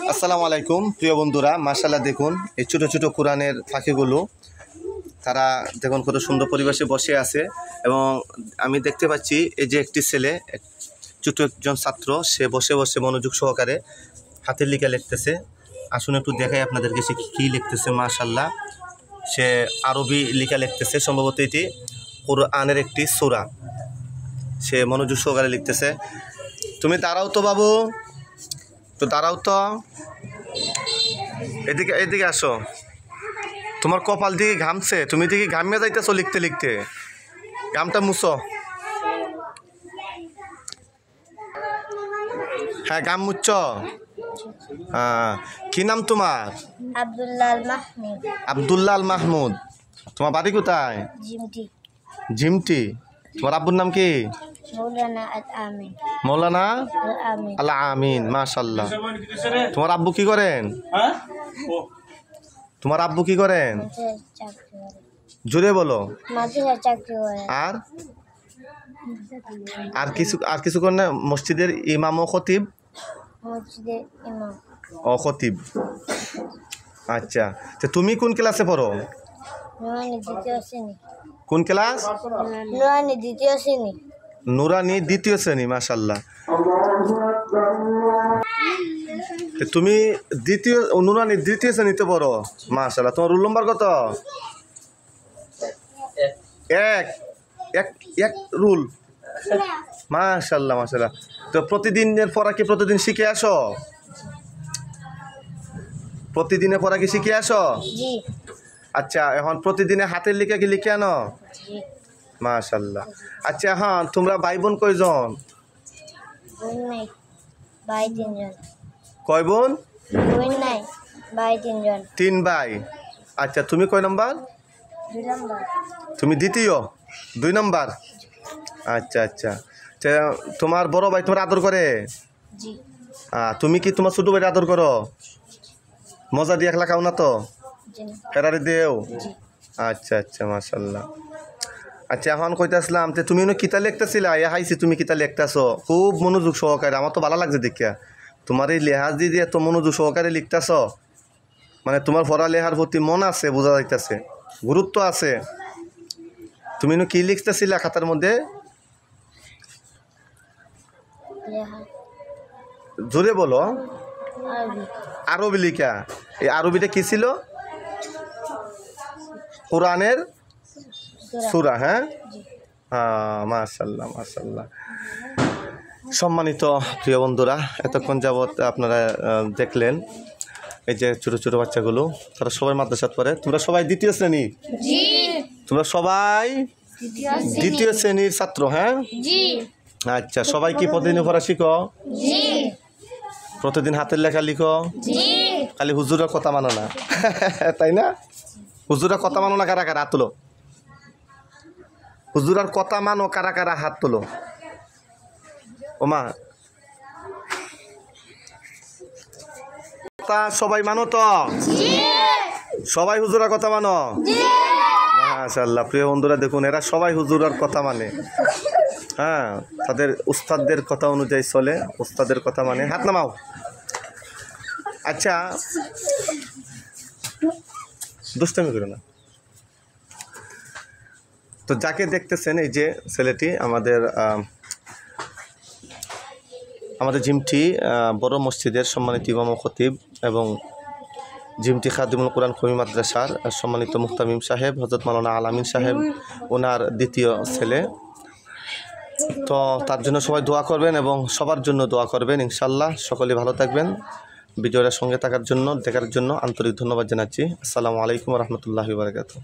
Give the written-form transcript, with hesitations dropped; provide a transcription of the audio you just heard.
আসসালামু আলাইকুম প্রিয় বন্ধুরা, মাশাআল্লাহ দেখুন এই ছোটো ছোটো কোরআনের পাখিগুলো, তারা দেখুন কত সুন্দর পরিবেশে বসে আছে। এবং আমি দেখতে পাচ্ছি এই যে একটি ছেলে, ছোটো একজন ছাত্র, সে বসে বসে মনোযোগ সহকারে হাতের লেখা লিখতেছে। আসুন একটু দেখাই আপনাদেরকে সে কী লিখতেছে। মাশাআল্লাহ, সে আরবি লেখা লিখতেছে, সম্ভবত এটি কোরআনের একটি সূরা। সে মনোযোগ সহকারে লিখতেছে। তুমি দাঁড়াও তো বাবু, তো দাঁড়াও তো, এদিকে এদিকে আসো। তোমার কপাল দিকে ঘামছে, তুমি দিকে ঘামিয়ে যাইতেছো লিখতে লিখতে, ঘামটা মুছো। হ্যাঁ, ঘাম মুচ্ছ। হ্যাঁ, কি নাম তোমার? আব্দুল্লাহ আল মাহমুদ। তোমার বাড়ি কোথায়? জিমটি। তোমার আব্বুর নাম কি? মৌলানা আল আমিন। মাশাআল্লাহ। তোমার আব্বু কি করেন? তোমার আব্বু কি করেন? জোরে বলো। আর আর কিছু করেন না? মসজিদের ইমাম ও খতিব। ও খতিব। আচ্ছা, তো তুমি কোন ক্লাসে পড়ো? কোন ক্লাস? নুরানি দ্বিতীয় শ্রেণী। মাশাআল্লাহ। তুমি নুরানি দ্বিতীয় শ্রেণীতে পড়ো। মাশাআল্লাহ। তোমার রোল নম্বর কত? এক রুল। মাশাআল্লাহ মাশাআল্লাহ। তো প্রতিদিনের পড়া কি প্রতিদিন শিখে আসো? প্রতিদিনের পড়া কি শিখে আসো? আচ্ছা, এখন প্রতিদিনে হাতের লেখা কি লিখে আনো? মাশাআল্লাহ। আচ্ছা, হ্যাঁ, তোমরা ভাই বোন কয়জন? কয় বোন? তিন ভাই। আচ্ছা, তুমি কয় নম্বর? তুমি দ্বিতীয়, 2 নম্বর। আচ্ছা আচ্ছা। তোমার বড় ভাই তোমার আদর করে? তুমি কি তোমার ছোট ভাই আদর করো? মজা দিয়ে একলা খাও না তো? ফেরারি দেও? আচ্ছা আচ্ছা, মাশাআল্লাহ। আচ্ছা, এখন কইতাছিলাম যে তুমি কিতা লিখতেছিলা? হাইছি তুমি কিতা লিখতেছো, খুব মনোযোগ সহকারে। আমার তো ভালো লাগছে দেখিয়া। তোমার এই লেহাজ দিয়ে এত মনোযোগ সহকারে লিখতেছ, মানে তোমার পড়ালেখার প্রতি মন আছে, বোঝা যাইতেছে, গুরুত্ব আছে। তুমি কি লিখতেছিলা খাতার মধ্যে? জোরে বলো। আরবি লিখা। এই আরবিটা কি ছিল? কোরআনের সূরা। হ্যাঁ, মাশাআল্লাহ মাশাআল্লাহ। সম্মানিত প্রিয় বন্ধুরা, এতক্ষণ যাবৎ আপনারা দেখলেন এই যে ছোটো ছোটো বাচ্চাগুলো, তারা সবাই মাদ্রাসাত পড়ে। তোমরা সবাই দ্বিতীয় শ্রেণী? তোমরা সবাই দ্বিতীয় শ্রেণীর ছাত্র? হ্যাঁ। আচ্ছা, সবাই কি প্রতিদিন পড়া শিখো? প্রতিদিন হাতের লেখা লিখো? খালি হুজুরের কথা মানো না, তাই না? হুজুরের কথা মানো না কারা কারা? হাত তোলো। হুজুরের কথা মানো কারা কারা? হাত তোলো। ওমা, সবাই মানো তো? সবাই হুজুরের কথা মানো? মাশাআল্লাহ। প্রিয় বন্ধুরা দেখুন, এরা সবাই হুজুরের কথা মানে। হ্যাঁ, তাদের উস্তাদদের কথা অনুযায়ী চলে, উস্তাদের কথা মানে। হাত নামাও। আচ্ছা, দুষ্টামি করো না। তো যাকে দেখতেছেন, এই যে ছেলেটি আমাদের জিমটি বড় মসজিদের সম্মানিত ইমাম ও খতিব এবং জিমটি খাদিমুল কোরআন কওমি মাদ্রাসার সম্মানিত মুহতামিম সাহেব হযরত মাওলানা আল আমিন সাহেব, ওনার দ্বিতীয় ছেলে। তো তার জন্য সবাই দোয়া করবেন এবং সবার জন্য দোয়া করবেন ইনশাআল্লাহ। সকলে ভালো থাকবেন। ভিডিওটার সঙ্গে থাকার জন্য, দেখার জন্য আন্তরিক ধন্যবাদ জানাচ্ছি। আসসালামু আলাইকুম ওয়া রাহমাতুল্লাহি ওয়া বারাকাতুহু।